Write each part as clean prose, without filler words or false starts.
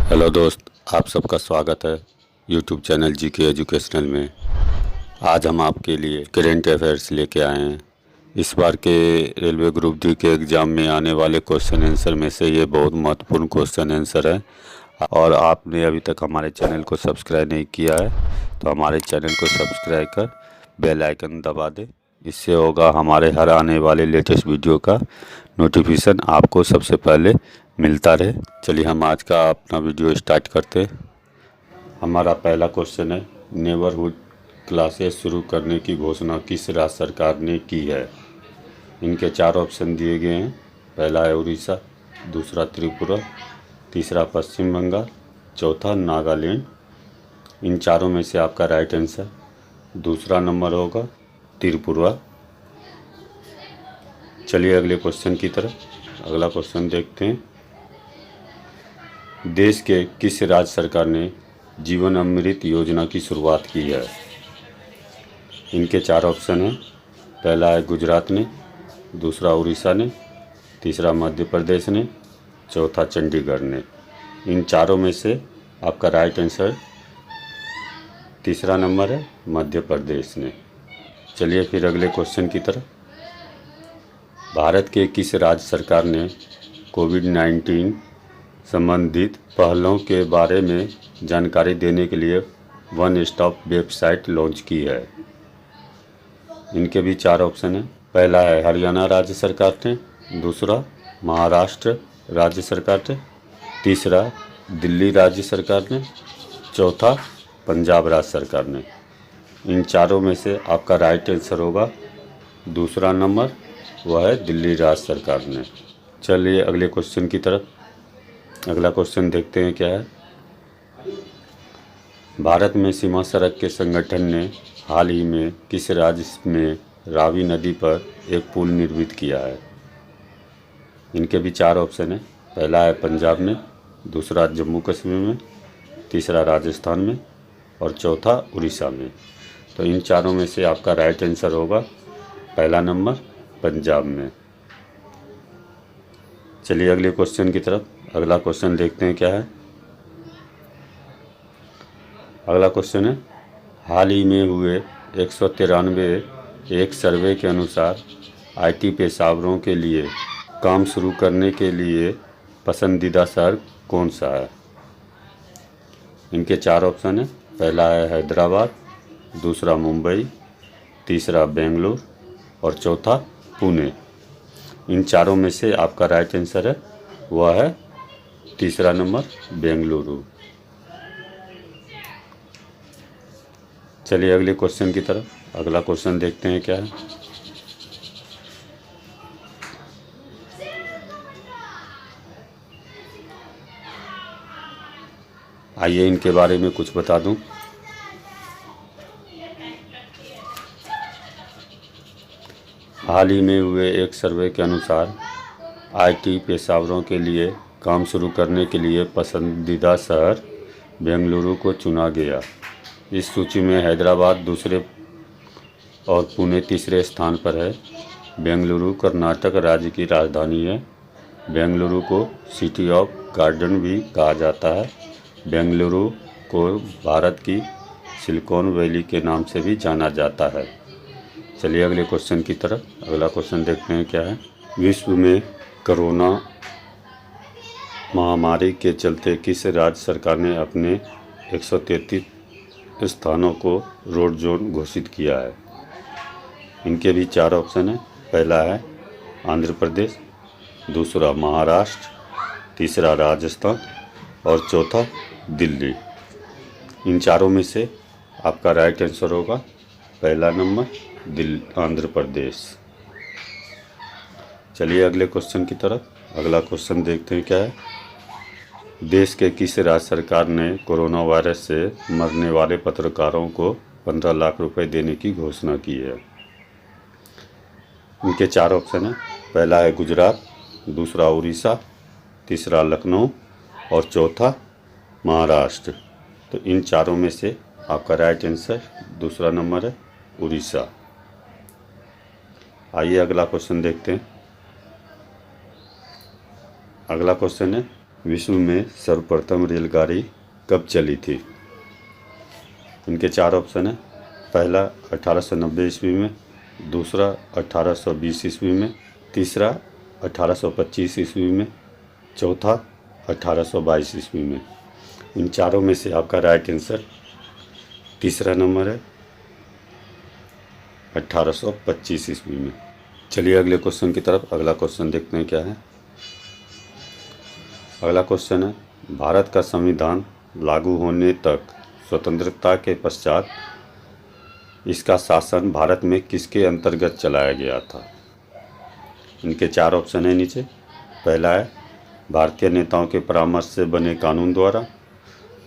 Hello दोस्त, आप सबका स्वागत है यूट्यूब चैनल जीके एजुकेशनल में। आज हम आपके लिए करेंट अफेयर्स लेके आए हैं। इस बार के रेलवे ग्रुप डी के एग्ज़ाम में आने वाले क्वेश्चन आंसर में से ये बहुत महत्वपूर्ण क्वेश्चन आंसर है। और आपने अभी तक हमारे चैनल को सब्सक्राइब नहीं किया है तो हमारे चैनल को सब्सक्राइब कर बेल आइकन दबा दे। इससे होगा हमारे हर आने वाले लेटेस्ट वीडियो का नोटिफिकेशन आपको सबसे पहले मिलता रहे। चलिए हम आज का अपना वीडियो स्टार्ट करते हैं। हमारा पहला क्वेश्चन है, नेबरहुड क्लासेस शुरू करने की घोषणा किस राज्य सरकार ने की है? इनके 4 ऑप्शन दिए गए हैं। पहला है उड़ीसा, दूसरा त्रिपुरा, तीसरा पश्चिम बंगाल, चौथा नागालैंड। इन चारों में से आपका राइट आंसर दूसरा नंबर होगा त्रिपुरा। चलिए अगले क्वेश्चन की तरफ। अगला क्वेश्चन देखते हैं। देश के किस राज्य सरकार ने जीवन अमृत योजना की शुरुआत की है? इनके 4 ऑप्शन हैं। पहला है गुजरात ने, दूसरा उड़ीसा ने, तीसरा मध्य प्रदेश ने, चौथा चंडीगढ़ ने। इन चारों में से आपका राइट आंसर तीसरा नंबर है, मध्य प्रदेश ने। चलिए फिर अगले क्वेश्चन की तरफ। भारत के किस राज्य सरकार ने कोविड-19 संबंधित पहलों के बारे में जानकारी देने के लिए वन स्टॉप वेबसाइट लॉन्च की है? इनके भी 4 ऑप्शन हैं। पहला है हरियाणा राज्य सरकार ने, दूसरा महाराष्ट्र राज्य सरकार ने, तीसरा दिल्ली राज्य सरकार ने, चौथा पंजाब राज्य सरकार ने। इन चारों में से आपका राइट आंसर होगा दूसरा नंबर, वह है दिल्ली राज्य सरकार ने। चलिए अगले क्वेश्चन की तरफ। अगला क्वेश्चन देखते हैं क्या है। भारत में सीमा सड़क के संगठन ने हाल ही में किस राज्य में रावी नदी पर एक पुल निर्मित किया है? इनके भी 4 ऑप्शन हैं। पहला है पंजाब में, दूसरा जम्मू कश्मीर में, तीसरा राजस्थान में और चौथा उड़ीसा में। तो इन चारों में से आपका राइट आंसर होगा पहला नंबर, पंजाब में। चलिए अगले क्वेश्चन की तरफ। अगला क्वेश्चन देखते हैं क्या है। अगला क्वेश्चन है, हाल ही में हुए 193 एक सर्वे के अनुसार आईटी पेशेवरों के लिए काम शुरू करने के लिए पसंदीदा शहर कौन सा है? इनके 4 ऑप्शन हैं। पहला है हैदराबाद, दूसरा मुंबई, तीसरा बेंगलुरु और चौथा पुणे। इन चारों में से आपका राइट आंसर है वह है तीसरा नंबर, बेंगलुरु। चलिए अगले क्वेश्चन की तरफ। अगला क्वेश्चन देखते हैं क्या है। आइए इनके बारे में कुछ बता दूं। हाल ही में हुए एक सर्वे के अनुसार आईटी पेशेवरों के लिए काम शुरू करने के लिए पसंदीदा शहर बेंगलुरु को चुना गया। इस सूची में हैदराबाद दूसरे और पुणे तीसरे स्थान पर है। बेंगलुरु कर्नाटक राज्य की राजधानी है। बेंगलुरु को सिटी ऑफ गार्डन भी कहा जाता है। बेंगलुरु को भारत की सिलिकॉन वैली के नाम से भी जाना जाता है। चलिए अगले क्वेश्चन की तरफ। अगला क्वेश्चन देखते हैं क्या है। विश्व में कोरोना महामारी के चलते किस राज्य सरकार ने अपने 133 स्थानों को रेड जोन घोषित किया है? इनके भी 4 ऑप्शन हैं। पहला है आंध्र प्रदेश, दूसरा महाराष्ट्र, तीसरा राजस्थान और चौथा दिल्ली। इन चारों में से आपका राइट आंसर होगा पहला नंबर, आंध्र प्रदेश। चलिए अगले क्वेश्चन की तरफ। अगला क्वेश्चन देखते हैं क्या है। देश के किस राज्य सरकार ने कोरोना वायरस से मरने वाले पत्रकारों को 15 लाख रुपए देने की घोषणा की है? इनके 4 ऑप्शन हैं। पहला है गुजरात, दूसरा उड़ीसा, तीसरा लखनऊ और चौथा महाराष्ट्र। तो इन चारों में से आपका राइट आंसर दूसरा नंबर है, उड़ीसा। आइए अगला क्वेश्चन देखते हैं। अगला क्वेश्चन है, विश्व में सर्वप्रथम रेलगाड़ी कब चली थी? इनके 4 ऑप्शन हैं। पहला 1890 ईस्वी में, दूसरा 1820 ईस्वी में, तीसरा 1825 ईस्वी में, चौथा 1822 ईस्वी में। इन चारों में से आपका राइट आंसर तीसरा नंबर है, 1825 ईस्वी में। चलिए अगले क्वेश्चन की तरफ। अगला क्वेश्चन देखते हैं क्या है। अगला क्वेश्चन है, भारत का संविधान लागू होने तक स्वतंत्रता के पश्चात इसका शासन भारत में किसके अंतर्गत चलाया गया था? इनके 4 ऑप्शन है नीचे। पहला है भारतीय नेताओं के परामर्श से बने कानून द्वारा,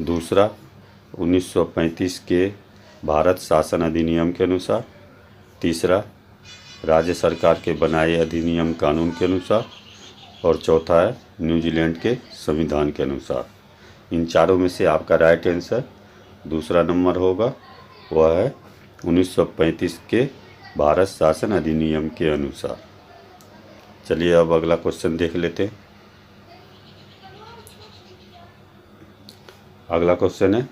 दूसरा 1935 के भारत शासन अधिनियम के अनुसार, तीसरा राज्य सरकार के बनाए अधिनियम कानून के अनुसार, और चौथा है न्यूजीलैंड के संविधान के अनुसार। इन चारों में से आपका राइट आंसर दूसरा नंबर होगा, वह है 1935 के भारत शासन अधिनियम के अनुसार। चलिए अब अगला क्वेश्चन देख लेते हैं। अगला क्वेश्चन है,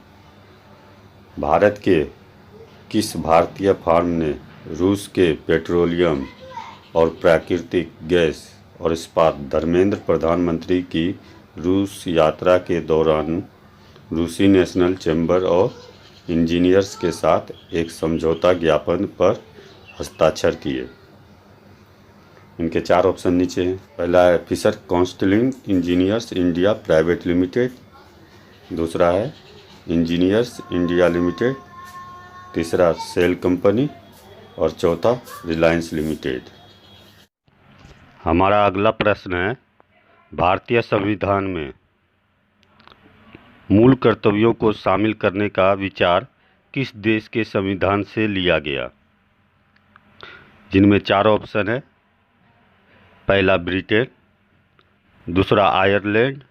भारत के किस भारतीय फर्म ने रूस के पेट्रोलियम और प्राकृतिक गैस और इस्पात धर्मेंद्र प्रधानमंत्री की रूस यात्रा के दौरान रूसी नेशनल चैम्बर ऑफ इंजीनियर्स के साथ एक समझौता ज्ञापन पर हस्ताक्षर किए? इनके 4 ऑप्शन नीचे हैं। पहला है fisher counselling engineers India private limited, दूसरा है इंजीनियर्स इंडिया लिमिटेड, तीसरा सेल कंपनी, और चौथा रिलायंस लिमिटेड। हमारा अगला प्रश्न है, भारतीय संविधान में मूल कर्तव्यों को शामिल करने का विचार किस देश के संविधान से लिया गया? जिनमें 4 ऑप्शन है। पहला ब्रिटेन, दूसरा आयरलैंड,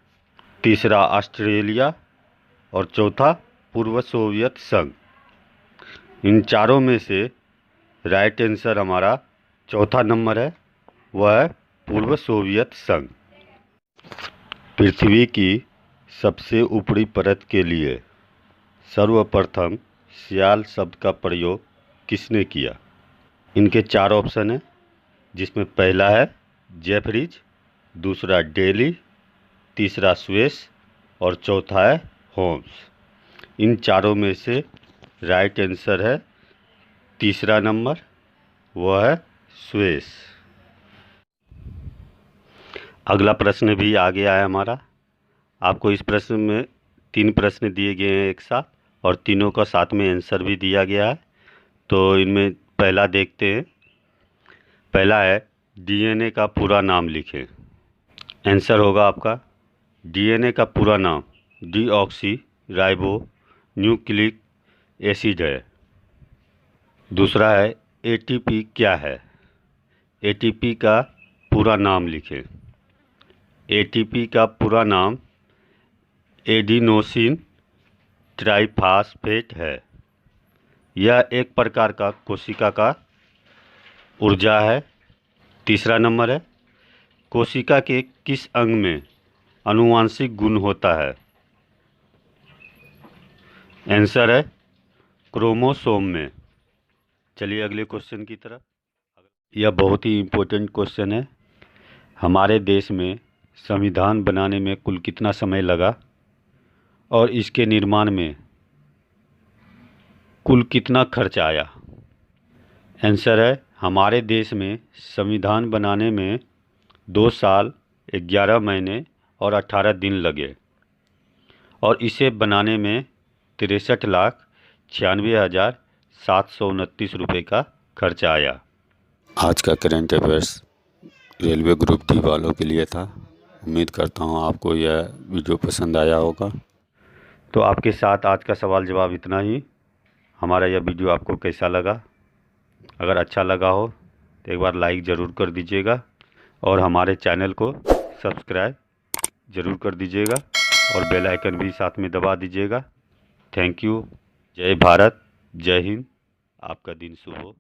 तीसरा ऑस्ट्रेलिया, और चौथा पूर्व सोवियत संघ। इन चारों में से राइट आंसर हमारा चौथा नंबर है, वह है पूर्व सोवियत संघ। पृथ्वी की सबसे ऊपरी परत के लिए सर्वप्रथम सियाल शब्द का प्रयोग किसने किया? इनके 4 ऑप्शन हैं, जिसमें पहला है जेफरीज, दूसरा डेली, तीसरा स्वेस, और चौथा है होम्स। इन चारों में से राइट आंसर है तीसरा नंबर, वह है स्वेस। अगला प्रश्न भी आ गया है हमारा। आपको इस प्रश्न में 3 प्रश्न दिए गए हैं एक साथ, और तीनों का साथ में आंसर भी दिया गया है। तो इनमें पहला देखते हैं। पहला है डीएनए का पूरा नाम लिखें। आंसर होगा आपका डीएनए का पूरा नाम डीऑक्सी राइबो न्यूक्लिक एसिड है। दूसरा है एटीपी क्या है? एटीपी का पूरा नाम लिखें। एटीपी का पूरा नाम एडिनोसिन ट्राइफॉस्फेट है। यह एक प्रकार का कोशिका का ऊर्जा है। तीसरा नंबर है कोशिका के किस अंग में आनुवांशिक गुण होता है? आंसर है क्रोमोसोम में। चलिए अगले क्वेश्चन की तरफ। यह बहुत ही इम्पोर्टेंट क्वेश्चन है। हमारे देश में संविधान बनाने में कुल कितना समय लगा और इसके निर्माण में कुल कितना खर्च आया? आंसर है हमारे देश में संविधान बनाने में 2 साल 11 महीने और 18 दिन लगे, और इसे बनाने में 63,96,729 रुपये का खर्चा आया। आज का current affairs railway group D वालों के लिए था। उम्मीद करता हूँ आपको यह वीडियो पसंद आया होगा। तो आपके साथ आज का सवाल जवाब इतना ही। हमारा यह वीडियो आपको कैसा लगा? अगर अच्छा लगा हो तो एक बार लाइक ज़रूर कर दीजिएगा, और हमारे चैनल को सब्सक्राइब ज़रूर कर दीजिएगा, और बेल आइकन भी साथ में दबा दीजिएगा। Thank you. जय भारत, जय हिंद। आपका दिन शुभ हो।